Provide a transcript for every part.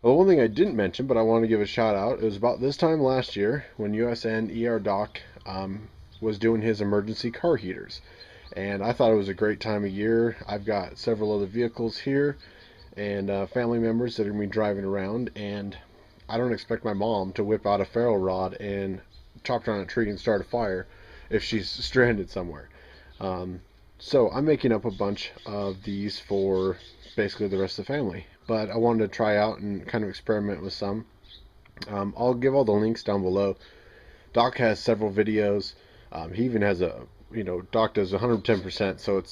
Well, one thing I didn't mention, but I want to give a shout out, it was about this time last year when USNERDOC was doing his emergency car heaters. And I thought it was a great time of year. I've got several other vehicles here and family members that are going to be driving around, and I don't expect my mom to whip out a ferro rod and chop down a tree and start a fire if she's stranded somewhere. Um, so I'm making up a bunch of these for basically the rest of the family. But I wanted to try out and kind of experiment with some. I'll give all the links down below. Doc has several videos. He even has Doc does 110%, so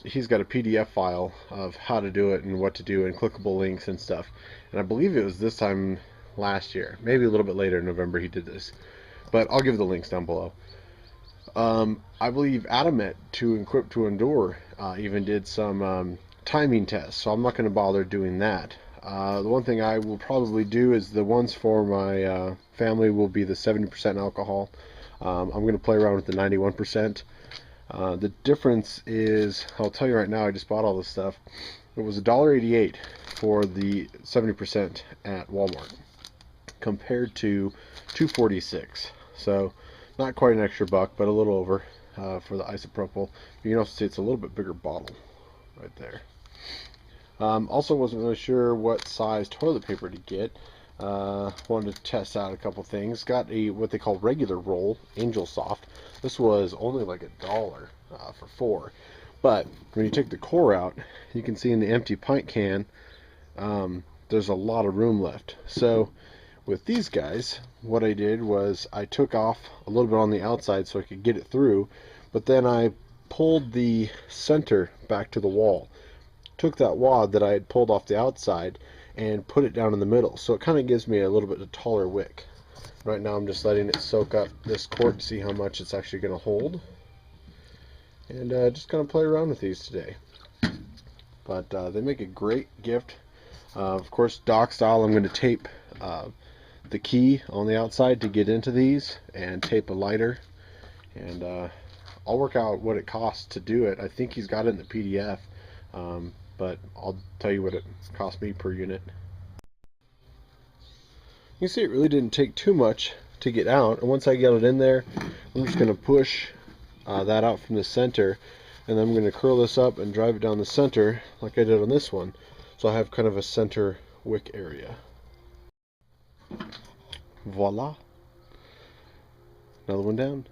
he's got a PDF file of how to do it and what to do and clickable links and stuff. And I believe it was this time last year, maybe a little bit later in November he did this. But I'll give the links down below. I believe Adamet to Equip to Endure even did some timing tests, so I'm not going to bother doing that. The one thing I will probably do is the ones for my family will be the 70% alcohol. I'm going to play around with the 91%. The difference is, I'll tell you right now, I just bought all this stuff. It was $1.88 for the 70% at Walmart compared to $2.46. So not quite an extra buck, but a little over for the isopropyl. You can also see it's a little bit bigger bottle right there. Also wasn't really sure what size toilet paper to get. Wanted to test out a couple things. Got a what they call regular roll, Angel Soft. This was only like $1 for 4. But when you take the core out, you can see in the empty pint can, there's a lot of room left. So with these guys, what I did was I took off a little bit on the outside so I could get it through, but then I pulled the center back to the wall. Took that wad that I had pulled off the outside and put it down in the middle, so it kind of gives me a little bit taller wick. Right now I'm just letting it soak up this quart to see how much it's actually going to hold, and just going to play around with these today. But they make a great gift. Of course, Doc style, I'm going to tape the key on the outside to get into these and tape a lighter, and I'll work out what it costs to do it. I think he's got it in the PDF, but I'll tell you what it cost me per unit. You can see it really didn't take too much to get out, and once I get it in there, I'm just going to push that out from the center, and then I'm going to curl this up and drive it down the center like I did on this one, so I have kind of a center wick area. Voila! Another one down.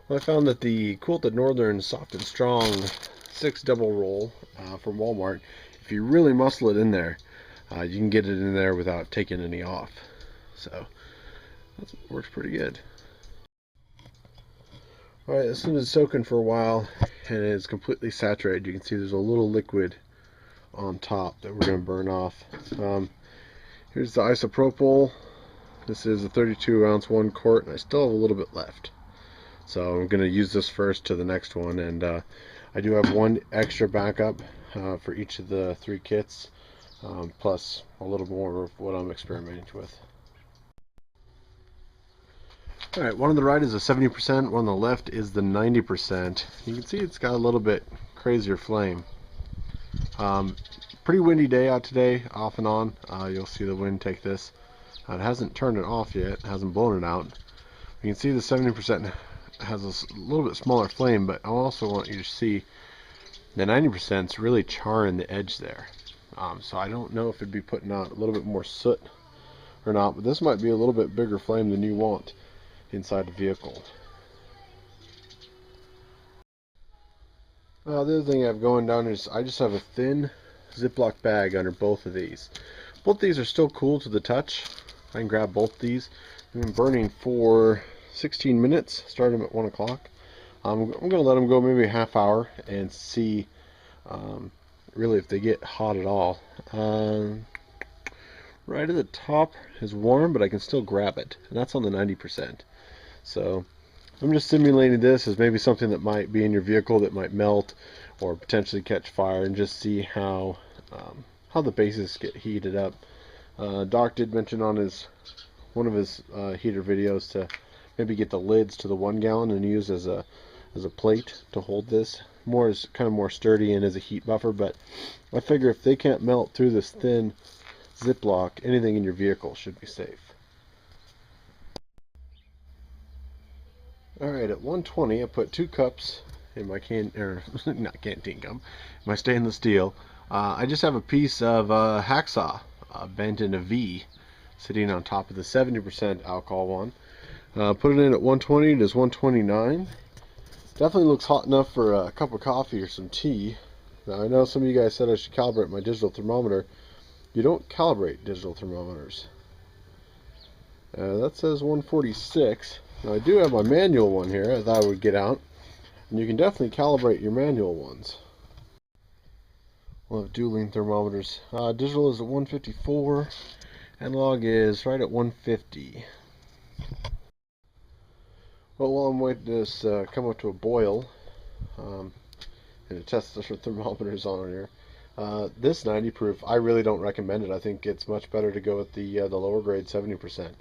Well, I found that the Quilted Northern Soft and Strong 6 double roll from Walmart, if you really muscle it in there, you can get it in there without taking any off. So that works pretty good. Alright, as soon as it's soaking for a while and it's completely saturated, you can see there's a little liquid on top that we're going to burn off. Here's the isopropyl. This is a 32-ounce 1 quart, and I still have a little bit left. So I'm going to use this first to the next one, and I do have one extra backup for each of the 3 kits, plus a little more of what I'm experimenting with. Alright, one on the right is a 70%, one on the left is the 90%. You can see it's got a little bit crazier flame. Pretty windy day out today, off and on. You'll see the wind take this. It hasn't turned it off yet, hasn't blown it out. You can see the 70% has a little bit smaller flame, but I also want you to see the 90% is really charring the edge there. So I don't know if it'd be putting out a little bit more soot or not, but this might be a little bit bigger flame than you want inside the vehicle. The other thing I have going down is I just have a thin Ziploc bag under both of these. Both these are still cool to the touch. I can grab both these. I've been burning for 16 minutes, starting at 1 o'clock. I'm going to let them go maybe a half hour and see really if they get hot at all. Right at the top is warm, but I can still grab it, and that's on the 90%. So I'm just simulating this as maybe something that might be in your vehicle that might melt or potentially catch fire, and just see how the bases get heated up. Doc did mention on one of his heater videos to maybe get the lids to the 1 gallon and use as a plate to hold this. Kind of more sturdy and as a heat buffer, but I figure if they can't melt through this thin Ziploc, anything in your vehicle should be safe. Alright, at 120 I put 2 cups in my not canteen cup, my stainless steel. I just have a piece of hacksaw bent in a V sitting on top of the 70% alcohol one. Put it in at 120, it is 129. Definitely looks hot enough for a cup of coffee or some tea. Now I know some of you guys said I should calibrate my digital thermometer. You don't calibrate digital thermometers. That says 146. Now I do have my manual one here I thought I would get out. And you can definitely calibrate your manual ones. We'll have dueling thermometers. Digital is at 154. Analog is right at 150. Well, while I'm waiting this come up to a boil, and to test the thermometers on here, this 90 proof, I really don't recommend it. I think it's much better to go with the lower grade 70%.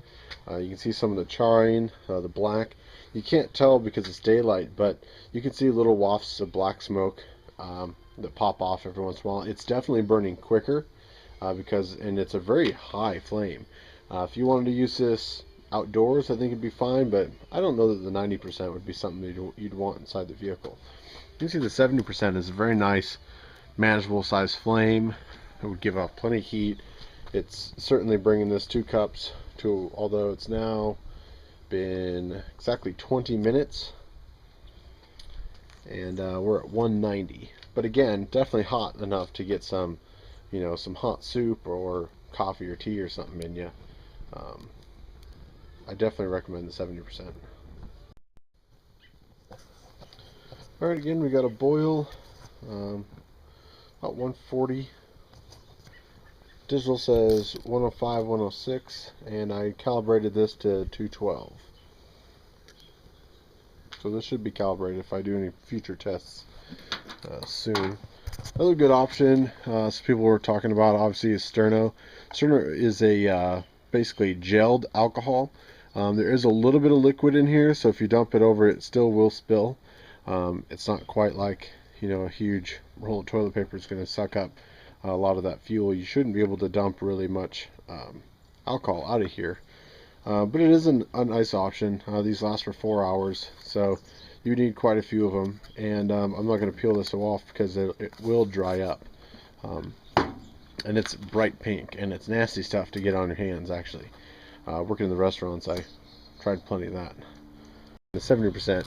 You can see some of the charring, the black. You can't tell because it's daylight, but you can see little wafts of black smoke that pop off every once in a while. It's definitely burning quicker and it's a very high flame. If you wanted to use this outdoors, I think it'd be fine, but I don't know that the 90% would be something you'd want inside the vehicle. You can see the 70% is a very nice, manageable size flame. It would give off plenty of heat. It's certainly bringing this 2 cups to, although it's now been exactly 20 minutes, and we're at 190. But again, definitely hot enough to get some, some hot soup or coffee or tea or something in you. I definitely recommend the 70%. Alright, again, we got a boil, about 140. Digital says 105, 106, and I calibrated this to 212. So this should be calibrated if I do any future tests soon. Another good option, some people were talking about, obviously, is Sterno. Sterno is a basically gelled alcohol. There is a little bit of liquid in here, so if you dump it over, it still will spill. It's not quite like, a huge roll of toilet paper is going to suck up a lot of that fuel. You shouldn't be able to dump really much alcohol out of here. But it is a nice option. These last for 4 hours, so you need quite a few of them. And I'm not going to peel this off because it will dry up. And it's bright pink, and it's nasty stuff to get on your hands, actually. Working in the restaurants, I tried plenty of that. The 70%,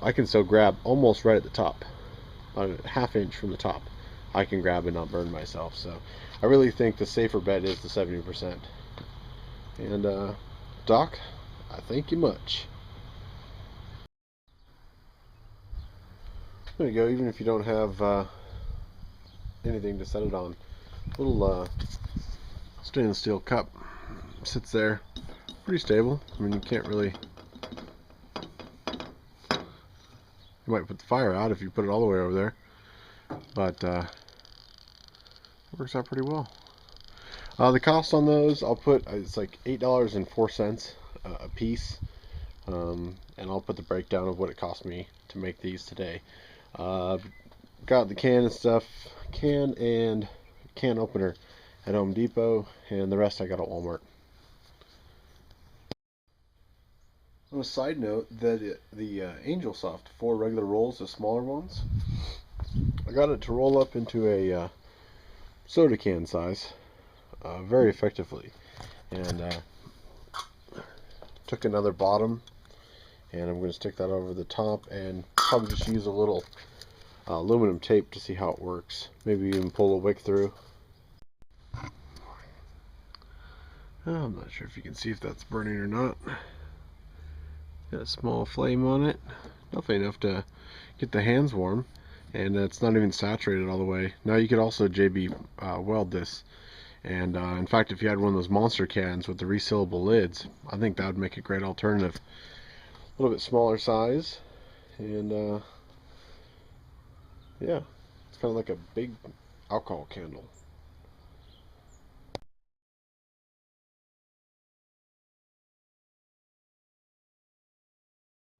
I can still grab almost right at the top, a ½ inch from the top. I can grab and not burn myself. So I really think the safer bet is the 70%. And Doc, I thank you much. There you go. Even if you don't have anything to set it on, little stainless steel cup sits there, pretty stable. I mean, you can't really. You might put the fire out if you put it all the way over there, but it works out pretty well. The cost on those, I'll put, it's like $8.04 a piece, and I'll put the breakdown of what it cost me to make these today. Got the can and stuff, can opener at Home Depot, and the rest I got at Walmart. On a side note, the Angel Soft 4 regular rolls, the smaller ones, I got it to roll up into a soda can size very effectively, and took another bottom, and I'm going to stick that over the top, and probably just use a little aluminum tape to see how it works. Maybe even pull a wick through. I'm not sure if you can see if that's burning or not. Got a small flame on it, definitely enough to get the hands warm, and it's not even saturated all the way. Now you could also JB weld this, and in fact, if you had one of those monster cans with the resealable lids, I think that would make a great alternative. A little bit smaller size, and yeah, it's kind of like a big alcohol candle.